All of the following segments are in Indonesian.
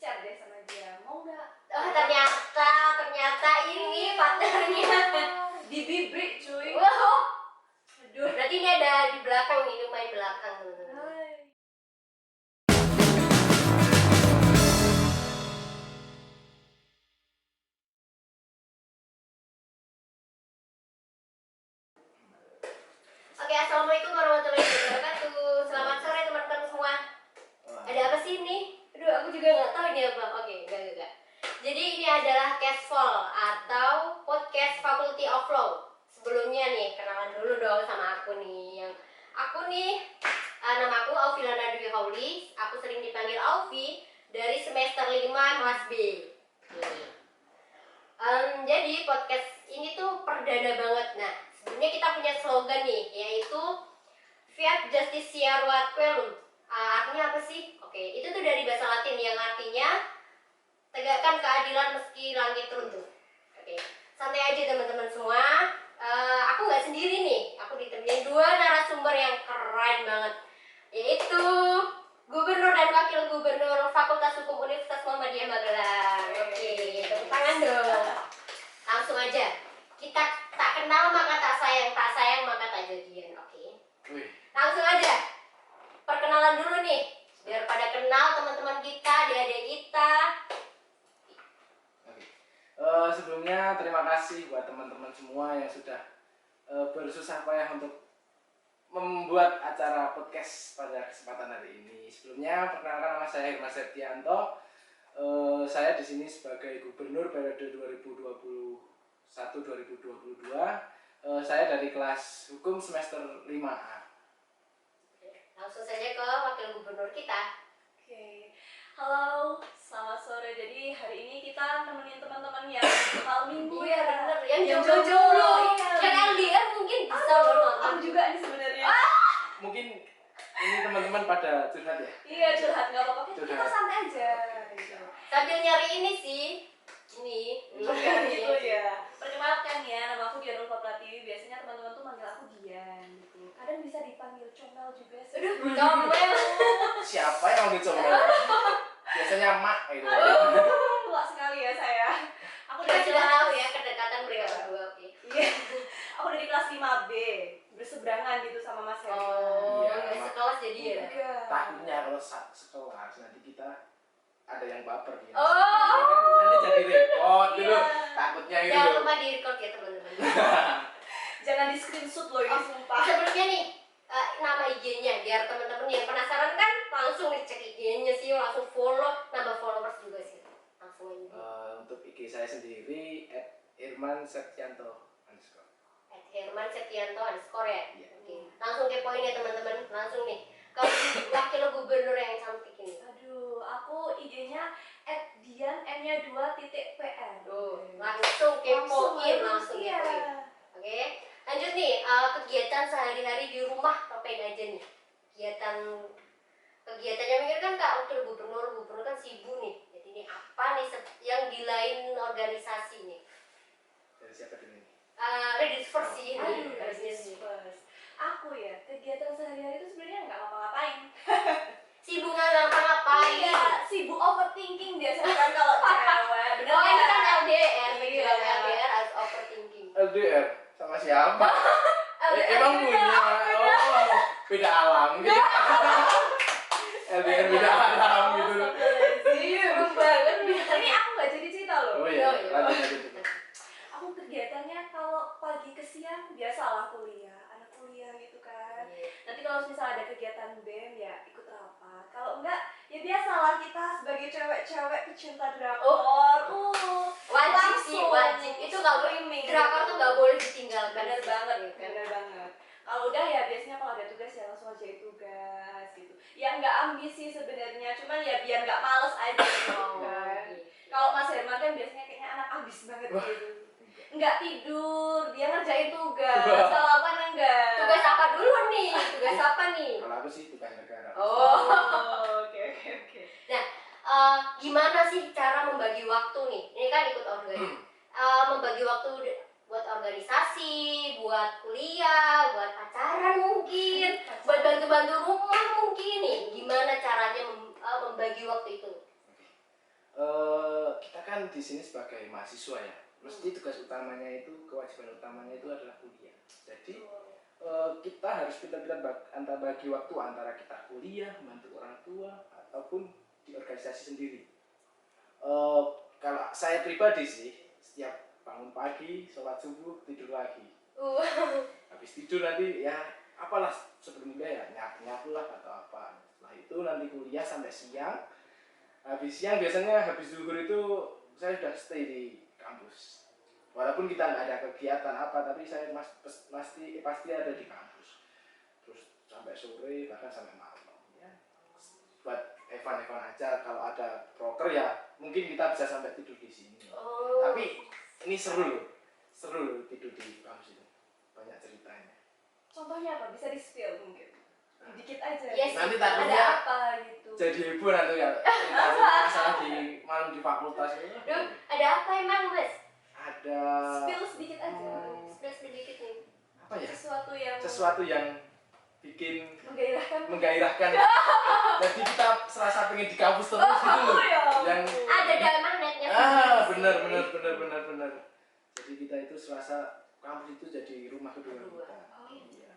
chat deh sama dia, mau nggak? Oh ternyata ini partnernya Di bibrik cuy. wow. Aduh, berarti ini ada di belakang nih, lumayan belakang. Hai. Oke, assalamualaikum warahmatullahi wabarakatuh. Selamat sore teman-teman semua. Ada apa sih ini? Aduh, aku juga nggak tahu ini apa. Oke, enggak. Jadi ini adalah Cashfall atau podcast Faculty of Law. Sebelumnya nih, kenalan dulu dong sama aku nih. Nama aku Aufilana Dwi Hauli. Aku sering dipanggil Aufi dari semester 5 kelas B. Jadi podcast ini tuh perdana banget. Nah, sebenarnya kita punya slogan nih, yaitu Fiat Justitiae Ruat Coelum. Artinya apa sih? Oke, itu tuh dari bahasa Latin yang artinya tegakkan keadilan meski langit runtuh. Oke, santai aja teman-teman semua. Aku nggak sendiri nih, aku ditemani dua narasumber yang keren banget, yaitu Gubernur dan Wakil Gubernur Fakultas Hukum Universitas Muhammadiyah Magelang. Oke, tepuk tangan dong. Langsung aja, kita tak kenal maka tak sayang maka tak jadian. Oke, langsung aja perkenalan dulu nih, biar pada kenal teman-teman kita, adik-adik kita. Sebelumnya terima kasih buat teman-teman semua yang sudah bersusah payah untuk membuat acara podcast pada kesempatan hari ini. Sebelumnya perkenalkan, nama saya Herman Septianto. Saya di sini sebagai Gubernur periode 2021-2022. Saya dari kelas Hukum semester 5A. Langsung saja ke Wakil Gubernur kita. Oke, halo, selamat sore. Jadi hari ini kita nemenin teman-teman yang malam minggu Iya ya. bener, yang Yang jomblo. iya. Yang LDR mungkin bisa loh nonton. Aku juga nih sebenarnya. Mungkin ini teman-teman pada curhat ya? Iya, curhat nggak apa-apa. Kita Curhat. santai aja. Gitu. Sambil nyari ini sih, ini. Gitu ya. Perkenalkan ya, nama aku Dian Ulfa Pratiwi. Biasanya teman-teman tuh manggil aku Dian gitu. Kadang bisa dipanggil Comel juga sih. Aduh, comel. Siapa yang mau dicoba? Biasanya mak gitu. Tua sekali ya saya. Aku Kita dari sudah kelas tahu ya kedekatan mereka berdua. Oke. Iya. Aku dari kelas 5B. Berseberangan gitu sama Mas Herman. Oh, Iya, nggak sekelas jadi ya. Enggak. Takutnya kalau sekelas nanti kita ada yang baper gitu. Oh. Nanti jadi repot dulu. Iya. Takutnya itu. Jangan lupa di record ya teman-teman. Jangan di screenshot loh ini Oh, sumpah. Sebelumnya nih, nama IG-nya biar teman-teman yang penasaran kan langsung ngecek IG-nya sih, langsung follow, nambah followers juga sih. Langsung aja. Untuk IG saya sendiri @irmanseptianto_. Herman Septianto _ ya. Iya. Oke. Langsung kepoin ya teman-teman, langsung nih. Kalau wakil gubernur yang cantik ini. Aduh, aku IG-nya @dian_n2.pr. Langsung kepoin, langsung iya. kepoin. Oke. Lanjut nih, kegiatan sehari-hari di rumah ngapain aja nih? Kegiatannya mungkin kan Kak wakil gubernur kan sibuk nih. Jadi ini apa nih yang di lain organisasi nih? Dari siapa dulu nih? Ladies first sih Aduh, ini. business first. Aku ya, kegiatan sehari-hari itu sebenarnya nggak ngapa-ngapain. Sibuk nggak ngapa-ngapain. Iya, sibuk overthinking biasanya kan kalau cewek. Bener Oh ini nggak? kan LDR, Iya. LDR harus overthinking. LDR sama siapa? Emang punya? Oh, beda alam gitu. LDR beda alam gitu. Iya, seru banget. Ini aku nggak jadi cerita loh. Oh iya, lanjut. Aku kegiatannya kalau pagi ke siang biasalah kuliah, anak kuliah gitu kan. Nanti kalau misalnya ada kegiatan BEM ya ikut rapat. Kalau enggak ya biasalah kita sebagai cewek-cewek pecinta drakor. Wajib sih, langsung wajib. Itu nggak boleh, streaming. drakor tuh nggak boleh ditinggalkan. Bener banget, ya kan? bener banget. Kalau udah ya biasanya kalau ada tugas ya langsung aja tugas gitu. Ya nggak ambisi sebenarnya, cuman ya biar nggak males aja gitu kan. Kalau Mas Herman kan biasanya kayaknya anak ambis banget gitu. Nggak tidur, dia ngerjain tugas. Kalau apa enggak? Tugas apa dulu nih? Tugas apa nih? Kalau aku sih tugas negara. Oke. Nah, gimana sih cara membagi waktu nih? Ini kan ikut organisasi. Membagi waktu buat organisasi, buat kuliah, buat pacaran mungkin, buat bantu-bantu rumah mungkin nih. Gimana caranya membagi waktu itu? kan di sini sebagai mahasiswa ya, mesti tugas utamanya itu, kewajiban utamanya itu adalah kuliah. Jadi kita harus pintar-pintar bagi waktu antara kita kuliah, membantu orang tua, ataupun di organisasi sendiri. Kalau saya pribadi sih, setiap bangun pagi, sholat subuh, tidur lagi. Habis tidur nanti ya apalah sebelum kuliah ya nyapu lah atau apa. Setelah itu nanti kuliah sampai siang. Habis siang biasanya habis zuhur itu saya sudah stay di kampus. Walaupun kita nggak ada kegiatan apa, tapi saya pasti ada di kampus. Terus sampai sore bahkan sampai malam ya. Buat evan aja, kalau ada proker ya mungkin kita bisa sampai tidur di sini. Tapi ini seru loh tidur di kampus itu, banyak ceritanya. Contohnya apa? Bisa di-spill mungkin? Dikit aja. Yes. Nanti Ada takutnya apa gitu? jadi heboh nanti ya. Masalah di malam di fakultas itu. Duh, ada apa emang Mas? Ada Spill sedikit aja. Spill sedikit nih. apa ya? Sesuatu yang Bikin menggairahkan. Jadi kita serasa pengen di kampus terus gitu loh. Ya. Yang Ada magnetnya. benar. Jadi kita itu serasa kampus itu jadi rumah kedua kita. Iya.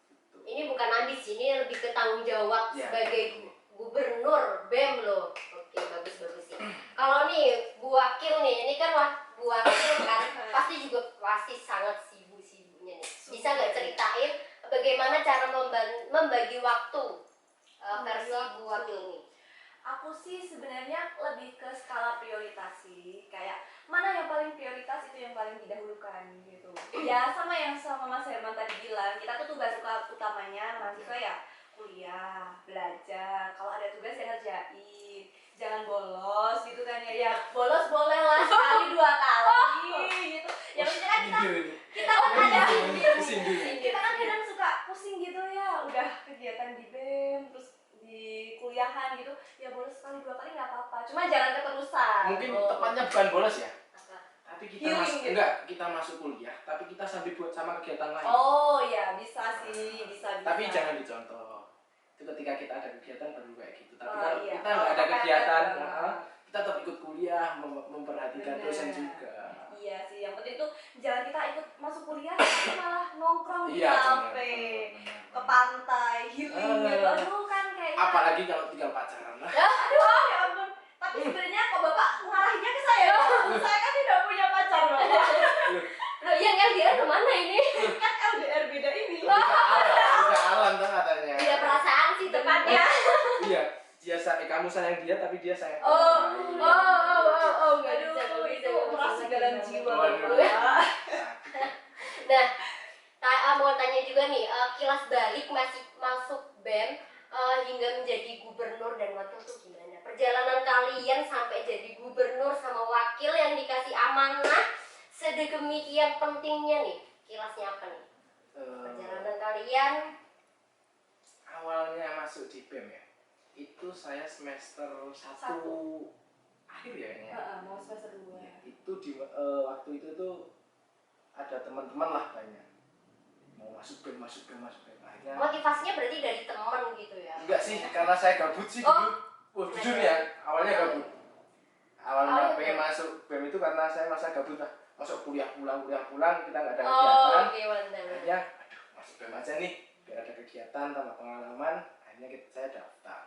Gitu. Ini bukan ambis, ini lebih ke tanggung jawab Ya. sebagai gubernur BEM loh. Oke, bagus sih. Kalau nih Bu Wakil nih, ini kan Bu Wakil kan pasti sangat sibuk-sibuknya nih. Bisa nggak ceritain bagaimana cara membagi waktu versi Bu Wakil nih? Aku sih sebenarnya lebih ke skala prioritas sih, kayak mana yang paling prioritas itu yang paling didahulukan gitu. Ya sama Mas Herman tadi bilang, kita tuh tugas utamanya mahasiswa ya kuliah, belajar, kalau ada tugas ya ngerjain, jangan bolos gitu kan ya. Ya bolos boleh lah sekali 2 kali gitu. Ya maksudnya kan kita kan kadang suka pusing gitu ya, udah kegiatan di BEM terus di kuliahan gitu ya, bolos sekali 2 kali nggak apa-apa, cuma jangan keterusan. Mungkin tepatnya bukan bolos ya, Apa? tapi kita masuk kuliah tapi kita sambil buat sama kegiatan lain. Oh ya bisa sih, bisa. Tapi jangan dicontoh, itu ketika kita ada kegiatan baru kayak gitu. Tapi Oh, kalau iya. kita nggak ada kegiatan, Benar. kita tetap ikut kuliah, memperhatikan Benar. dosen juga. Iya sih, yang penting tuh jangan kita ikut masuk kuliah tapi malah nongkrong di Iya, kafe, ke pantai, healing gitu. Aduh kan kayaknya. Apalagi kalau tinggal pacaran lah. Aduh ya ampun. Tapi sebenarnya kok Bapak ngarahinnya ke saya? Saya kan tidak punya pacar, Bapak. Loh, yang LDR kemana ini? Kan LDR beda ini. Udah alam tuh katanya. Beda perasaan sih tepatnya. Iya, kamu sayang dia tapi dia sayang Oh, Nggak aduh, bisa, nggak bisa. itu merasuk dalam jiwa Waduh. Bapak. Nah, mau tanya juga nih, kilas balik masuk BEM hingga menjadi gubernur dan wakil tuh gimana? Perjalanan kalian sampai jadi gubernur sama wakil yang dikasih amanah sedemikian pentingnya nih, kilasnya apa nih? Perjalanan kalian? Awalnya masuk di BEM ya, itu saya semester 1 akhir ya ini ya. Mau semester 2. Ya, itu waktu itu tuh ada teman-teman lah banyak mau masuk BEM akhirnya. Motivasinya berarti dari teman gitu ya? Enggak sih, karena saya gabut sih dulu. Wah, jujur ya, awalnya gabut. Awalnya pengen masuk BEM itu karena saya masa gabut lah. Masuk kuliah pulang, kita nggak ada kegiatan. Oke, mantap. Akhirnya, masuk BEM aja nih, biar ada kegiatan tambah pengalaman. Akhirnya saya daftar.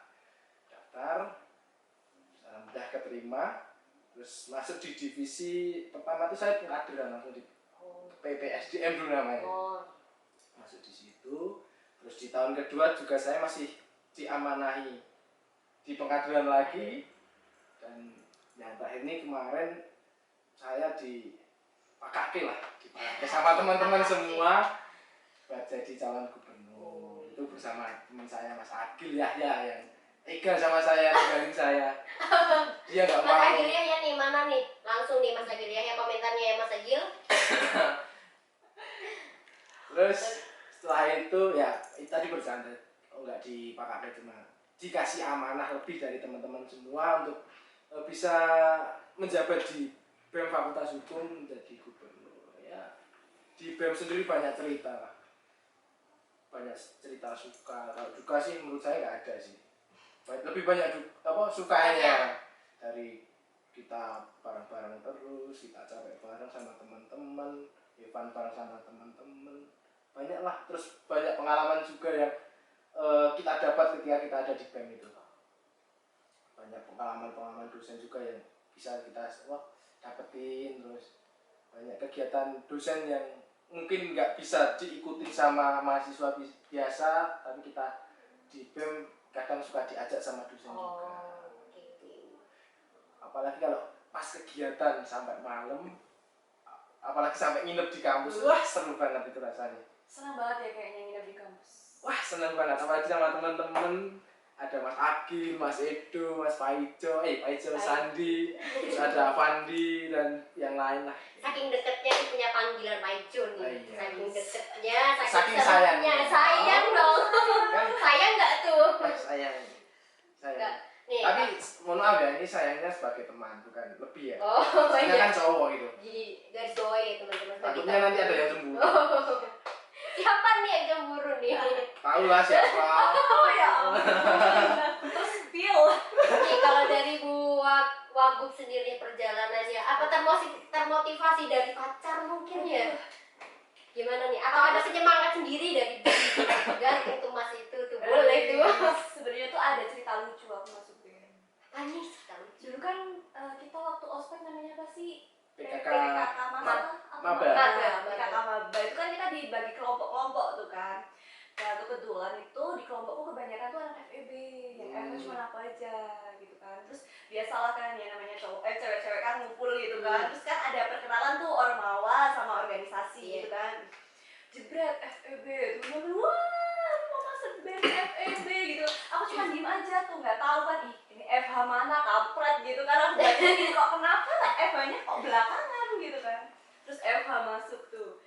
Alhamdulillah keterima. Terus masuk di divisi pertama itu saya pengkaderan langsung di PPSDM dulu namanya. Masuk di situ. Terus di tahun kedua juga saya masih diamanahi di pengkaderan lagi. Dan yang terakhir ini kemarin saya dipakai sama teman-teman semua buat jadi calon gubernur. Itu bersama teman saya Mas Agil Yahya yang egal sama saya, ninggalin saya. Dia nggak mau. Mas Agil Yahya nih, mana nih? Langsung nih Mas Agil Yahya, komentarnya ya Mas Agil. Terus setelah itu ya tadi bercanda, nggak dipakai, cuma dikasih amanah lebih dari teman-teman semua untuk bisa menjabat di BEM Fakultas Hukum menjadi gubernur. Ya di BEM sendiri banyak cerita lah, banyak cerita suka. Kalau duka sih menurut saya nggak ada sih. Lebih banyak sukanya dari kita bareng-bareng terus, kita capek bareng sama teman-teman, Evan bareng sama teman-teman, banyak lah. Terus banyak pengalaman juga yang kita dapat ketika kita ada di BEM itu. Banyak pengalaman dosen juga yang bisa kita dapetin. Terus banyak kegiatan dosen yang mungkin nggak bisa diikuti sama mahasiswa biasa, tapi kita di BEM kadang suka diajak sama dosen juga. Gitu. Apalagi kalau pas kegiatan sampai malam, apalagi sampai nginep di kampus, wah seru banget itu rasanya. Senang banget ya kayaknya nginep di kampus. Wah seneng banget, apalagi sama teman-teman. Ada Mas Agil, Mas Edo, Mas Paijo, Sandi, terus ada Avandi dan yang lain lah. Saking deketnya dia punya panggilan Paijo nih. Oh, iya. Saking deketnya, Saking sayangnya. sayangnya. Sayang dong. Kan Sayang nggak tuh? sayang. Nggak. Nih. Tapi mohon maaf ya, ini sayangnya sebagai teman, bukan lebih ya. Oh Saya iya. kan cowok gitu. Jadi garis bawah ya teman-teman. Takutnya nanti ada yang cemburu. Siapa nih yang cemburu nih? Tahu lah siapa. Oh ya terus feel. Nih kalau dari Bu Wagub sendiri perjalanannya, apa termotivasi dari pacar mungkin ya? Gimana nih? Atau ada penyemangat sendiri dari dan untuk mas itu tuh boleh tuh. Sebenarnya tuh ada cerita lucu aku masuk BEM. Apa nih cerita lucu? Dulu kan kita waktu ospek namanya apa sih? PKK Maba. Maba. PKK Maba itu kan kita dibagi kelompok-kelompok tuh kan. Nah kebetulan itu di kelompokku kebanyakan tuh anak FEB, yang FEB cuma aku aja gitu kan. Terus biasalah kan ya namanya cewek-cewek kan ngumpul gitu kan. Terus kan ada perkenalan tuh ormawa sama organisasi gitu kan. Jebret FEB, temen-temen wah mau masuk BEM FEB gitu. Aku cuma diem aja tuh nggak tahu kan ini FH mana kampret gitu kan. Aku bacain kok kenapa FH-nya kok belakangan gitu kan. Terus FH masuk tuh.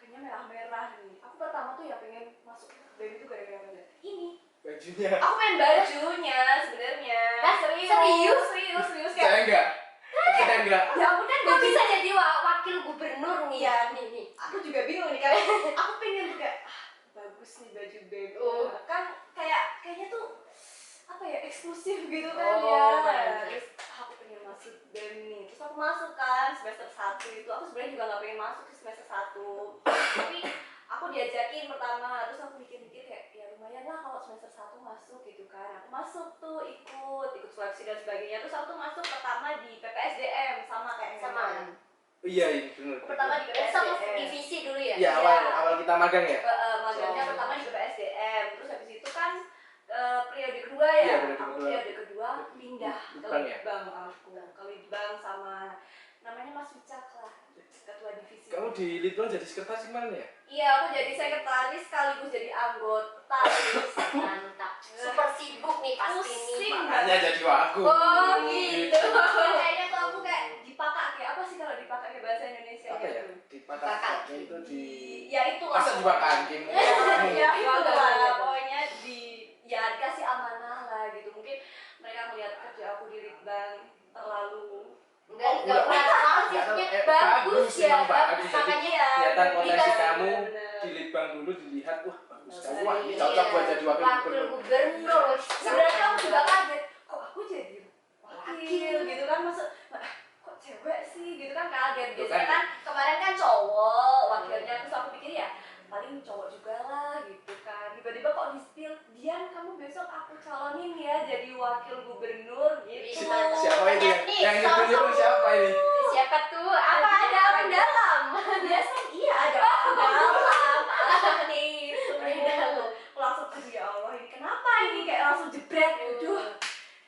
Kayaknya merah-merah nih. Aku pertama tuh ya pengen masuk BEM itu gara-gara apa? Ini. Bajunya. Aku pengen bajunya sebenarnya. Serius Saya kayak. enggak. Ya ampun kan Gue bisa jadi wakil gubernur nih ya nih. Aku juga bingung nih kan. Aku pengen juga bagus nih baju BEM. Kan kayaknya tuh apa ya eksklusif gitu kan ya. Terus aku pengen masuk BEM nih. Terus aku masuk kan semester 1 itu. Aku sebenarnya juga nggak pengen masuk ke semester 1. Tapi aku diajakin pertama. Terus aku mikir-mikir kayak ya lumayan lah kalau semester 1 masuk gitu kan. Aku masuk tuh ikut seleksi dan sebagainya. Terus aku tuh masuk pertama di PPSDM sama kayak Herman. Iya benar. Pertama di Satu PPSDM. divisi dulu ya. Iya awal kita magang ya. Magangnya pertama di PPSDM. Terus habis itu kan periode kedua ya. Iya, periode Aku kedua. periode kedua pindah ke Litbang ya? Litbang aku. Ke Litbang sama namanya Mas Wicak lah. Ketua divisi. Kamu di Litbang jadi sekretaris gimana ya? Iya, aku jadi sekretaris sekaligus jadi anggota. Mantap. Super sibuk nih pasti nih. Pusing. Makanya jadi wagu. Oh gitu. Kayaknya tuh aku kayak dipakai kayak apa sih kalau dipakai kayak bahasa Indonesia Apa ya? gitu. Dipatahkan itu di. Ya itu lah. Masa dimakan kim? Ya itu Iya, lah iya. pokoknya ya dikasih amanah lah gitu. Mungkin mereka melihat kerja aku di Litbang terlalu Enggak kurang sih, Enggak, bagus ya. emang bagus. Jadi Makanya ya kelihatan potensi dikasih kamu bener. di Litbang dulu dilihat, wah bagus sekali, Iya. wah ini cocok buat jadi wakil gubernur. gubernur. Sebenarnya aku juga kaget, kok aku jadi wakil gitu kan, maksud kok cewek sih gitu kan, kaget. Biasanya kan kemarin kan cowok wakilnya, terus aku pikir ya paling cowok juga lah gitu kan. Tiba-tiba kok di-spill, Dian kamu besok aku calonin ya jadi wakil gubernur gitu. Siapa itu yang nyebut siapa ini? Siapa tuh? Apa ada orang dalam? Biasanya iya ada orang dalam nih. Aku langsung aduh ya Allah ini kenapa ini kayak langsung jebret, aduh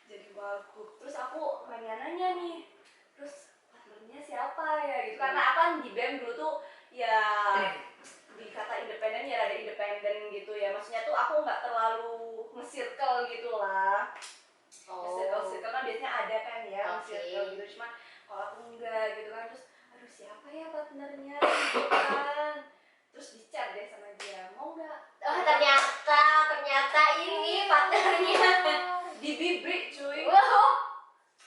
jadi wagub. Terus aku nanya-nanya nih, terus partnernya siapa ya gitu, karena aku kan di BEM dulu tuh ya dikata independen ya rada independen gitu ya, maksudnya tuh aku nggak terlalu nge-circle gitu lah. Circle kan biasanya ada kan ya circle gitu, cuma kalau aku enggak gitu kan. Terus aduh siapa ya partnernya gitu kan, terus di-chat deh sama dia, mau nggak? Oh ternyata ini partnernya. Di bibrik cuy. Wow.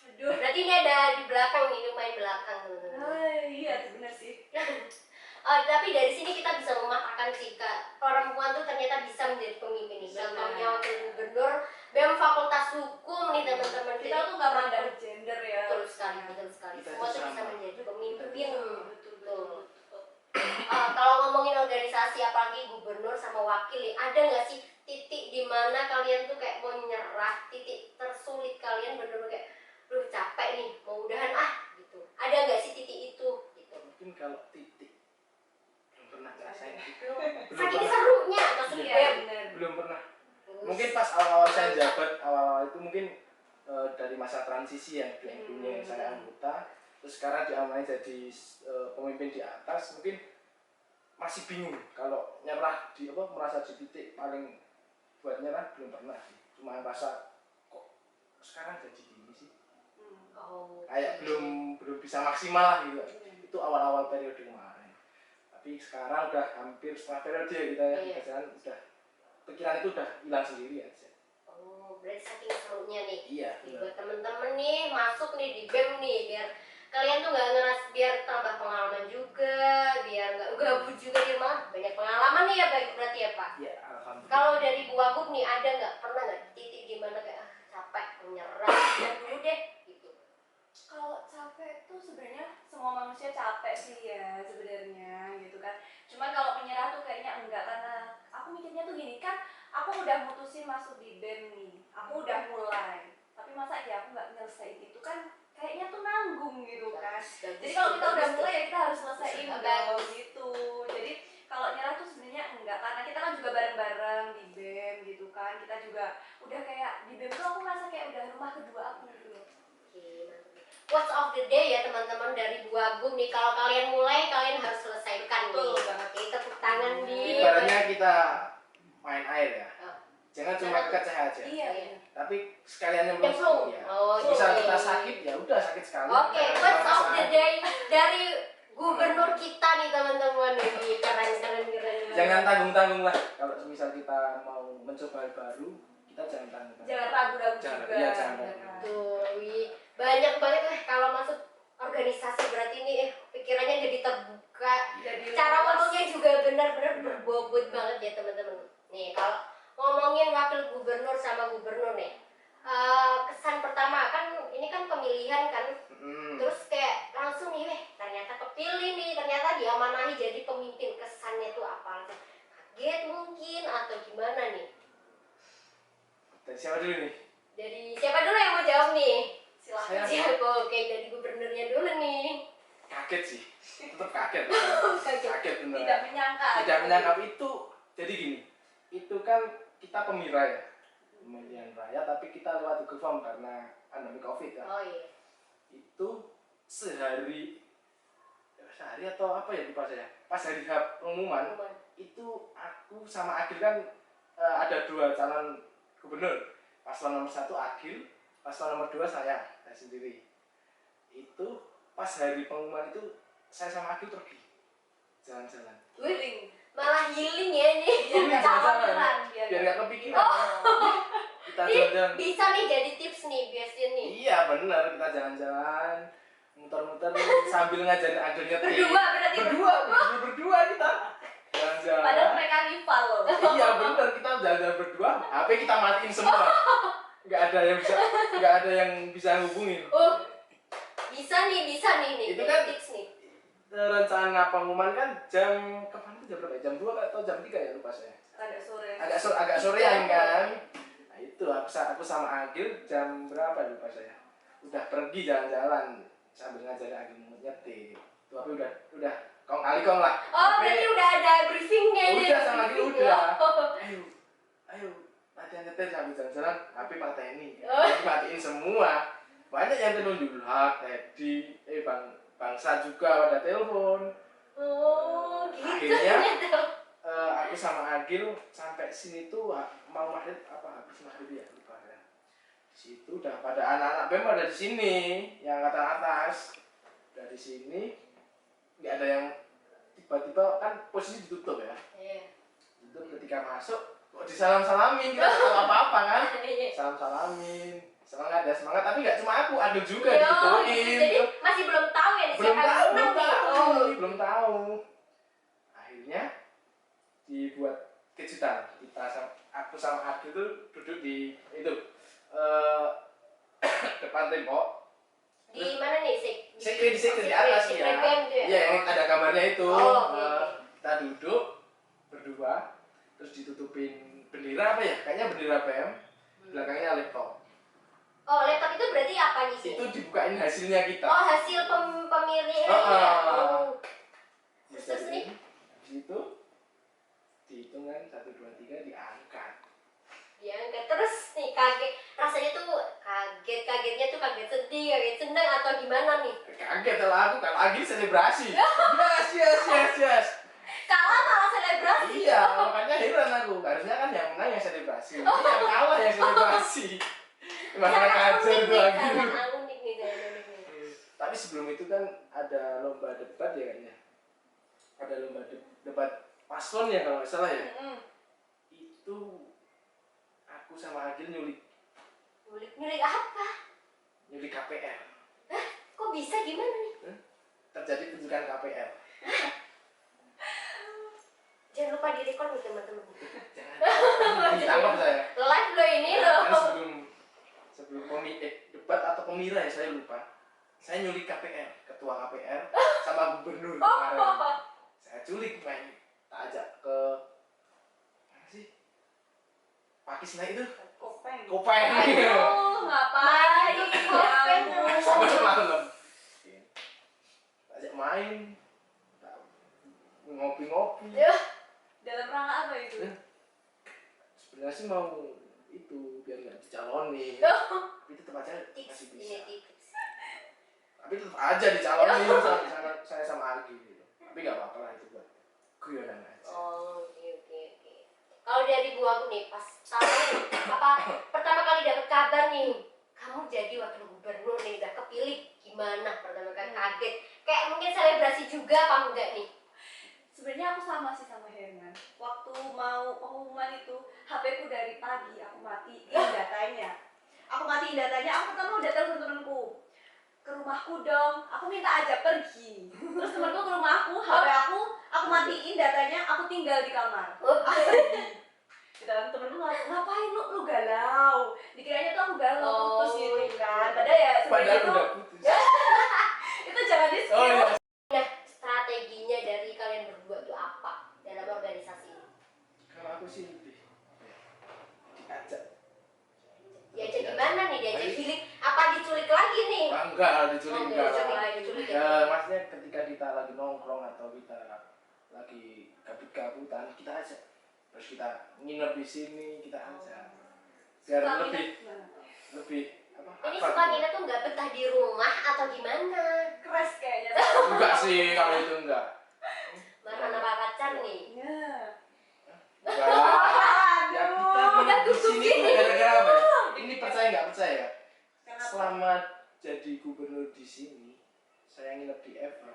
Aduh. Berarti ini ada di belakang nih, lumayan belakang teman-teman. Iya itu bener sih. Oh, tapi dari sini kita bisa mematahkan jika perempuan tuh ternyata bisa menjadi pemimpin nih. Contohnya wakil gubernur, BEM Fakultas Hukum nih teman-teman. Kita tuh nggak mandang gender ya. Betul sekali. organisasi apalagi gubernur sama wakil nih, ada nggak sih titik di mana kalian tuh kayak mau nyerah, titik tersulit kalian bener-bener kayak duh capek nih mau udahan gitu, ada nggak sih titik itu gitu? Mungkin kalau titik belum pernah ngerasain gitu. Saking serunya maksudnya. Iya bener. Belum pernah. Mungkin pas awal-awal saya jabat, awal-awal itu mungkin dari masa transisi yang dulunya saya anggota, terus sekarang diamanai jadi pemimpin di atas, mungkin masih bingung kalau nyerah di apa, merasa di titik paling buat nyerah belum pernah sih. Cuma merasa kok sekarang jadi gini sih, kayak belum bisa maksimal lah gitu. Itu awal-awal periode kemarin, tapi sekarang udah hampir setengah periode kita ya, udah pikiran itu udah hilang sendiri aja. Berarti saking serunya nih. Iya. Buat temen-temen nih masuk nih di BEM nih, biar kalian tuh nggak ngeras, biar tambah pengalaman juga, biar nggak gabut juga di rumah, banyak pengalaman nih ya berarti ya Pak. Iya, alhamdulillah. Kalau dari Bu Wagub nih ada nggak, pernah nggak titik di mana kayak capek, menyerah, udah dulu deh gitu? Kalau capek tuh sebenarnya semua manusia capek sih ya sebenarnya gitu kan. Cuman kalau menyerah tuh kayaknya enggak, karena aku mikirnya tuh gini kan, aku udah mutusin masuk di BEM nih, aku udah mulai. Tapi masa ya aku nggak nyelesain itu kan kayaknya tuh nanggung gitu kan. Jadi kalau kita udah mulai ya kita harus selesaiin dong gitu. Jadi kalau nyerah tuh sebenarnya enggak, karena kita kan juga bareng-bareng di BEM gitu kan. Kita juga udah kayak di BEM tuh aku merasa kayak udah rumah kedua aku gitu loh. Quotes of the day ya teman-teman dari Bu Agung nih, kalau kalian mulai kalian harus selesaikan nih. Oke, tepuk tangan nih. Ibaratnya kita main air ya, jangan cuma keceh aja. Iya. Tapi sekalian nyemplung ya. Misal kita sakit ya udah sakit sekali. Oke, quotes of the day dari gubernur kita nih teman-teman nih, keren. Jangan tanggung-tanggung lah. Kalau misal kita mau mencoba hal baru, kita jangan tanggung. Jangan ragu-ragu juga. Iya, jangan. Tuh, banyak banget kalau masuk organisasi berarti ini pikirannya jadi terbuka. Jadi Cara ngomongnya juga benar-benar berbobot banget ya teman-teman. Nih kalau ngomongin wakil gubernur sama gubernur nih, kesan pertama kan ini kan pemilihan kan, terus kayak langsung nih, ternyata kepilih nih, ternyata diamanahi jadi pemimpin, kesannya tuh apa? Kaget mungkin atau gimana nih? Dari siapa dulu nih? Dari siapa dulu yang mau jawab nih? Silakan. Siapa? Oke, dari gubernurnya dulu nih. Kaget sih, tetap kaget. Kaget bener. Tidak menyangka. Tidak menyangka itu. Jadi gini, itu kan kita pemilihan ya, pemilihan raya, tapi kita lewat Google Form karena pandemi COVID ya. Oh iya. Itu sehari atau apa ya lupa saya. Pas hari H pengumuman itu aku sama Agil kan ada dua calon gubernur. Paslon nomor 1 Agil, paslon nomor 2 saya sendiri. Itu pas hari pengumuman itu saya sama Agil pergi jalan-jalan. Healing. Malah healing ya ini. Iya, Jalan-jalan biar nggak kepikiran. Kita jalan-jalan. Bisa nih jadi tips nih biasanya nih. Iya benar, kita jalan-jalan, muter-muter sambil ngajarin Agil nyetir. Berdua berarti. Berdua kita. Jalan-jalan. Padahal mereka rival loh. Iya benar, kita jalan-jalan berdua, HP kita matiin semua. Nggak ada yang bisa hubungin. Oh, bisa nih Itu kan tips nih. rencana pengumuman kan jam kapan itu, jam berapa? Jam 2 atau jam 3 ya lupa saya. Agak sorean kan. Nah itu aku sama Agil jam berapa lupa saya. Udah pergi jalan-jalan sambil ngajarin Agil nyetir. Tapi udah kong kali kong lah. Oh, berarti udah ada briefingnya nih. Udah sama Agil udah. Ayo latihan nyetir sambil jalan-jalan, HP patein. Matiin semua. Banyak yang telepon Hak, Teddy, Bangsa juga pada telepon. Oh, gitu. Akhirnya aku sama Agil sampai sini tuh mau maghrib apa habis maghrib ya lupa ya. Di situ udah pada anak-anak BEM ada di sini, yang kata atas. Dari sini nggak ada yang tiba-tiba kan posisi ditutup ya. Iya. Tutup ketika masuk kok disalam-salamin, kita nggak tahu apa-apa kan. Salam-salamin. Semangat tapi nggak cuma aku, Agil juga digituin. Jadi masih belum tahu ya belum tahu. Akhirnya dibuat kejutan. Aku sama Agil tuh duduk di itu depan tembok. Di mana nih di atas ya. Iya, yang ada gambarnya itu. Kita duduk. berdua, terus ditutupin bendera apa ya? Kayaknya bendera BM, belakangnya laptop. Oh, laptop itu berarti apa nih sih? Itu dibukain hasilnya kita. Oh, hasil pemilihan ya. Oh. Terus nih? Habis itu dihitung kan 1, 2, 3 diangkat. Diangkat terus nih kaget. Rasanya tuh kagetnya tuh kaget sedih, kaget senang atau gimana nih? Kaget lah aku, kalau lagi selebrasi. Yes. Kalah malah selebrasi. Iya, makanya heran aku. Harusnya kan yang menang yang selebrasi. Ini yang kalah yang selebrasi. Masalah kajar itu lagi. Unik nih. Tapi sebelum itu kan ada lomba debat ya kayaknya. Ada lomba debat paslon ya kalau nggak salah ya. Itu aku sama Agil nyulik apa? Nyulik KPR. Kok bisa gimana nih? Terjadi penculikan KPR. Jangan lupa direkod nih teman-teman. Jangan ditangkap saya. Live lo ini loh. Kan sebelum debat atau pemira ya saya lupa. Saya nyulik KPR, ketua KPR sama gubernur kemarin. Saya culik main, tak ajak ke mana sih? Pakistan itu. Kopeng. Aduh, ngapain? Kopeng. Sampai malam. Ajak main, ngopi-ngopi. Dalam rangka apa itu? Sebenarnya sih mau itu biar nggak dicalonin. Tapi tetap aja masih bisa. Tapi tetap aja dicalonin saya sama Agi gitu. Tapi nggak apa-apa lah itu buat guyonan aja. Oh, oke. Kalau dari gua nih pas pertama kali dapat kabar nih, kamu jadi wakil gubernur nih, udah kepilih, gimana pertama kali kaget? Kayak mungkin selebrasi juga apa enggak nih? Sebenarnya aku sama sih sama Herman. Waktu mau pengumuman itu, HP ku dari pagi aku matiin datanya. Aku pertama udah telepon temanku. Ke rumahku dong, aku minta ajak pergi. Terus temanku ke rumahku, HP aku matiin datanya, aku tinggal di kamar. Aku pergi. Dan temenku ngapain lu galau? Dikiranya tuh aku galau putus gitu kan. Padahal ya sebenarnya itu udah putus. itu jangan di Oh iya. Nah, strateginya dari kalian berdua tuh apa dalam organisasi ini? Kalau aku sih lebih diajak. Diajak gimana nih? Diajak healing? Apa diculik lagi nih? Enggak, diculik enggak. Diculik. Maksudnya ketika kita lagi nongkrong atau kita lagi kabut-kabutan, kita ajak. Terus kita nginep di sini, kita ajak. Biar lebih apa? Ini suka nginep tuh nggak betah di rumah atau gimana? keras kayaknya. Enggak sih kalau itu enggak. Mana nama pacar nih? Ya. Enggak. Ya kita nginep di sini tuh gara-gara apa ya? Ini percaya nggak percaya? Selama jadi gubernur di sini, saya nginep di Eva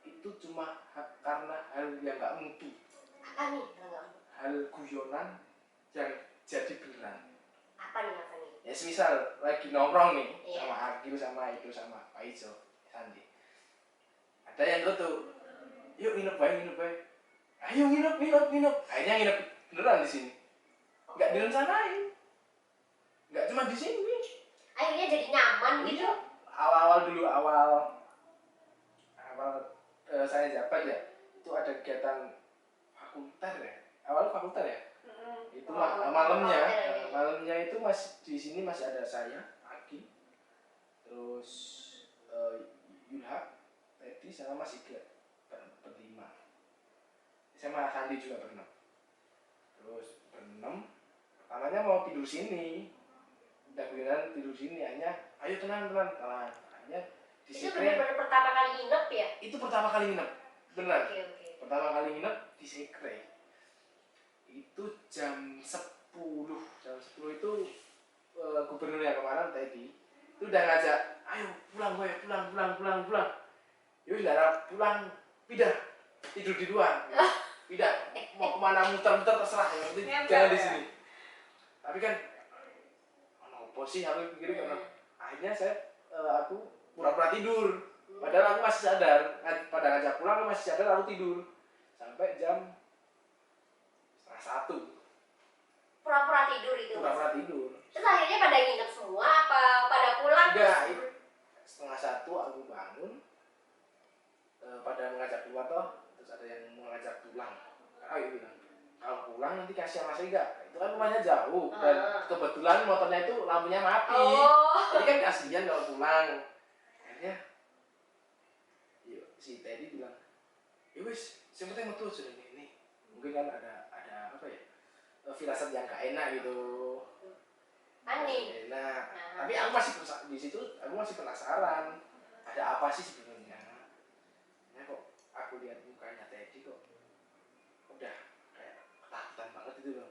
itu cuma karena hal yang nggak mutu. Apa nih? Hal guyonan yang jadi beneran. Apa nih? Ya semisal lagi nongkrong nih Iya. sama Agil sama itu sama Pak Ijo, Sandi. Ada yang tuh, yuk nginep baik. Ayo nginep. Akhirnya nginep beneran di sini. Nggak direncanain. Nggak cuma di sini. Akhirnya jadi nyaman gitu. Iya. Awal saya jabat ya, itu ada kegiatan fakultas ya. Awal fakultas ya. Itu malamnya itu masih di sini masih ada saya, Agi, terus Yulha, Teddy sama Mas Iga berlima. Sama Sandi juga berenam. Terus berenam, pertamanya mau tidur sini, udah guyonan tidur sini, hanya ayo tenang, hanya di Itu sekre. benar-benar pertama kali nginep ya? Itu pertama kali nginep, benar. Oke. Pertama kali nginep di sekre. Itu jam 10 itu gubernur yang kemarin tadi itu udah ngajak ayo pulang yuk nggak pulang pindah tidur di luar pindah mau kemana muter-muter terserah yang penting jangan di sini tapi kan apa sih aku pikirin karena akhirnya aku pura-pura tidur padahal aku masih sadar pada ngajak pulang aku masih sadar aku tidur sampai jam 1:30 Pura-pura tidur itu. pura-pura tidur. Terus akhirnya pada nginep semua apa pada pulang? Enggak, 1:30 aku bangun pada mengajak keluar toh terus ada yang mengajak pulang ayo bilang nanti kasihan Mas Ega, itu kan rumahnya jauh dan kebetulan motornya itu lampunya mati. Jadi kan kasihan kalau pulang. Akhirnya si Teddy bilang, ya wis, yang penting metu sudah ini. Mungkin kan ada apa ya, firasat yang gak enak gitu. Aneh. Enak. Tapi aku masih di situ, aku masih penasaran. Ada apa sih sebenarnya? Nah kok aku lihat mukanya Teddy kok udah kayak ketakutan banget itu loh.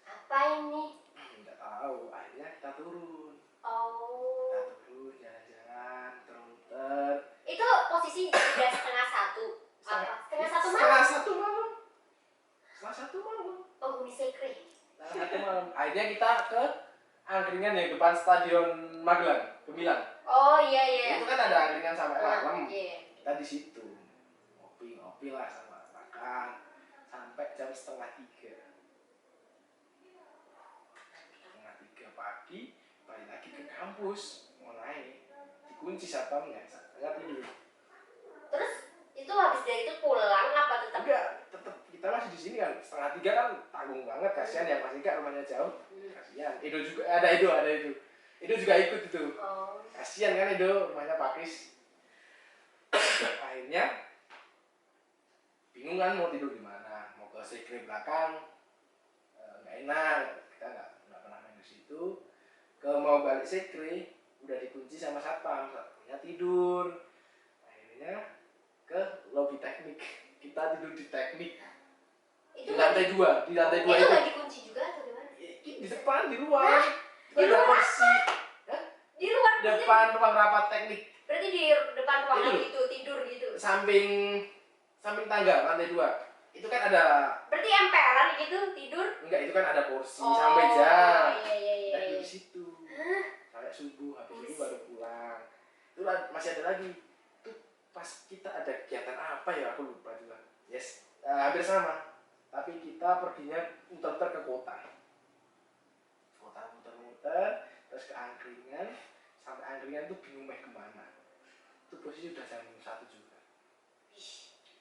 Apa ini? Nggak tahu. Akhirnya kita turun. Oh. Kita turun jalan-jalan, muter. Itu posisi udah setengah satu. Apa? Setengah satu malam. Setengah satu malam. Setengah satu malam. Penghuni sekre. Setengah satu malam. Akhirnya kita ke angkringan yang depan Stadion Magelang, Gemilang. Oh iya. Itu kan ada angkringan sampai malam. Iya. Kita di situ ngopi lah sama makan sampai jam setengah 3 pagi, balik lagi ke kampus mau naik, dikunci satpamnya, saya tidur. Terus itu habis dari itu pulang apa tetap? Enggak, tetap kita masih di sini kan. Setengah 3 kan tanggung banget, kasihan ya Mas Ika, rumahnya jauh. Kasihan. Edo juga ada Edo. Edo juga ikut itu. Oh. Kasihan kan Edo, rumahnya Pakis. Akhirnya bingung kan mau tidur di mana, mau ke sekre belakang nggak enak, kita nggak pernah main di situ. Ke mau balik sekre udah dikunci sama satpamnya tidur. Akhirnya ke lobi teknik, kita tidur di teknik. Itu Di lantai 2, di lantai 2 itu itu. nggak dikunci juga atau gimana? Di depan, di luar. Di Ada luar? kursi. Di luar Depan ruang rapat teknik. berarti di depan ruangan Itu. gitu tidur gitu. Samping tangga lantai 2. Itu kan ada, Berarti emperan gitu tidur. enggak, itu kan ada kursi sama meja. Iya. Kita tidur di situ. Sampai subuh, habis itu baru pulang. Itu masih ada lagi. Itu pas kita ada kegiatan apa ya, aku lupa juga. Yes, hampir sama. Tapi kita perginya muter-muter ke kota. Muter-muter, terus ke angkringan. Sampai angkringan tuh bingung mau kemana. Itu posisi udah jam 1 juga.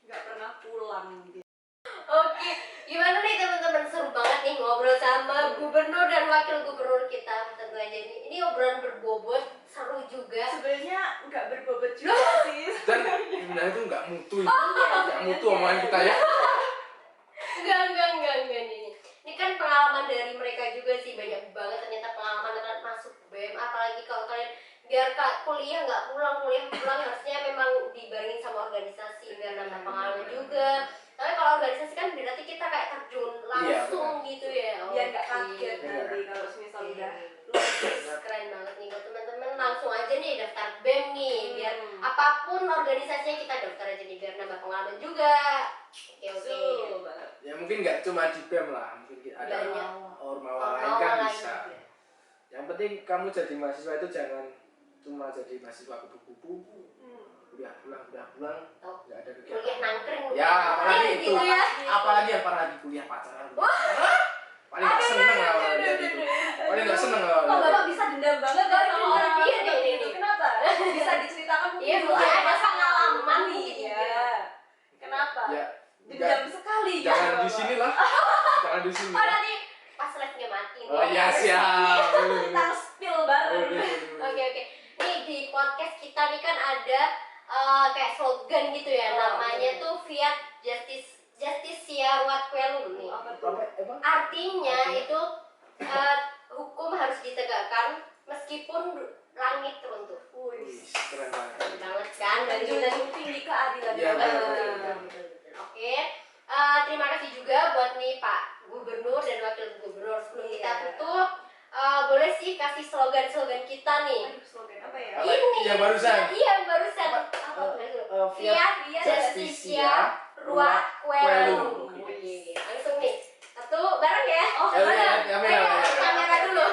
Nggak pernah pulang gitu. Oke, gimana nih teman-teman, seru banget nih ngobrol sama gubernur dan wakil gubernur kita tentu aja nih. Ini obrolan berbobot, seru juga. Sebenarnya nggak berbobot juga sih. Dan sebenarnya itu nggak mutu, nggak mutu omongan kita ya. Enggak nih. Ini kan pengalaman dari mereka juga sih, banyak banget ternyata pengalaman dengan masuk BEM. Apalagi kalau kalian biar kuliah nggak pulang harusnya memang dibarengin sama organisasi biar nambah pengalaman juga. Tapi kalau organisasi kan berarti kita kayak terjun langsung gitu ya. Biar nggak Oke. kaget nanti kalau misal udah Keren banget nih buat teman-teman, langsung aja nih daftar BEM nih, biar apapun organisasinya kita daftar aja nih biar nambah pengalaman juga. Oke. Betul banget. Ya mungkin nggak cuma di BEM lah, mungkin ada Banyak. ormawa lain kan bisa. Yang penting kamu jadi mahasiswa itu jangan cuma jadi mahasiswa kupu-kupu, kuliah pulang, nggak ada kegiatan. Kuliah nangkring. Ya, apalagi itu. gitu ya. Apalagi yang apalagi kuliah pacaran. Paling nggak seneng lah kalau lihat itu. Paling nggak seneng kalau Kok lihat bapak bisa dendam banget kan sama orang Iya, seperti iya, itu? iya. Kenapa? Bisa diceritakan mungkin Iya, dulu mungkin ada pengalaman pengalaman nih. gitu. Iya. Kenapa? Ya, Dendam sekali ya. jangan di Bapak. sini lah. Jangan di sini. Oh lah. nanti pas live-nya mati. Oh iya siap. Kita spill bareng. Oke. Nih di podcast kita nih kan ada kayak slogan gitu ya, namanya tuh Fiat Justisia Ruat Coelum nih. Apa tuh? Apa? Artinya itu hukum harus ditegakkan meskipun langit runtuh. Wih. Keren banget. Keren banget kan? Dan junjung tinggi keadilan. Iya, Betul. betul. Oke. Terima kasih juga buat nih Pak Gubernur dan Wakil Gubernur. Sebelum kita tutup, boleh sih kasih slogan-slogan kita nih. Aduh, slogan apa ya? Apa? Ini. Yang barusan? Iya, yang barusan. Apa? Fiat Justisia Ruat Coelum. Oke. Wih, langsung nih. Satu, bareng ya. Oh, Ya, mana? ya, ya, Ayo, ya. kamera dulu.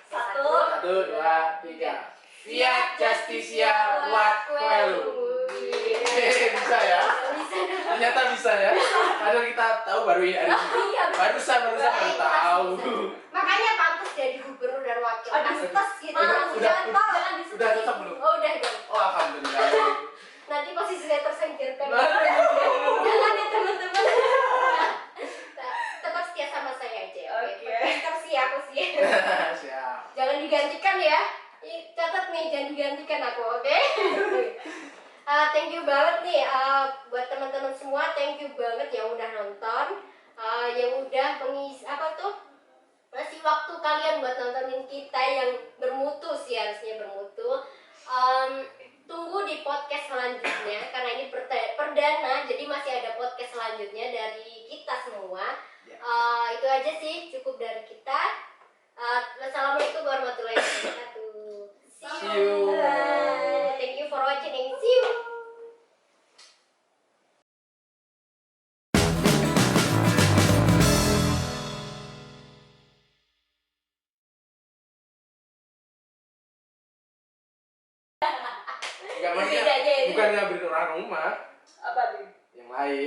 Satu. 1, 2, 3. Fiat Justisia Ruat Coelum. Bisa ya? Bisa. Ternyata bisa ya. Kadang kita tahu baru ya hari ini. Iya, Barusan baru tahu. makanya pantas jadi gubernur dan wakil. Aduh, Pantas gitu. udah, Jangan disebut. udah tetap belum? Oh, udah dong. Oh alhamdulillah. Nanti posisinya tersingkirkan. Nah. Jangan ya teman-teman. nih, jangan digantikan aku, oke? Thank you banget nih buat teman-teman semua, thank you banget yang udah nonton, yang udah ngasih waktu kalian buat nontonin kita yang bermutu sih, harusnya bermutu. Tunggu di podcast selanjutnya karena ini perdana, jadi masih ada podcast selanjutnya dari kita semua. Itu aja sih, cukup dari kita. Wassalamualaikum warahmatullahi wabarakatuh. See you. Bye. Thank you for watching and see you. Enggak, maksudnya Bedanya ini. bukannya beri orang rumah Apa tuh? yang lain.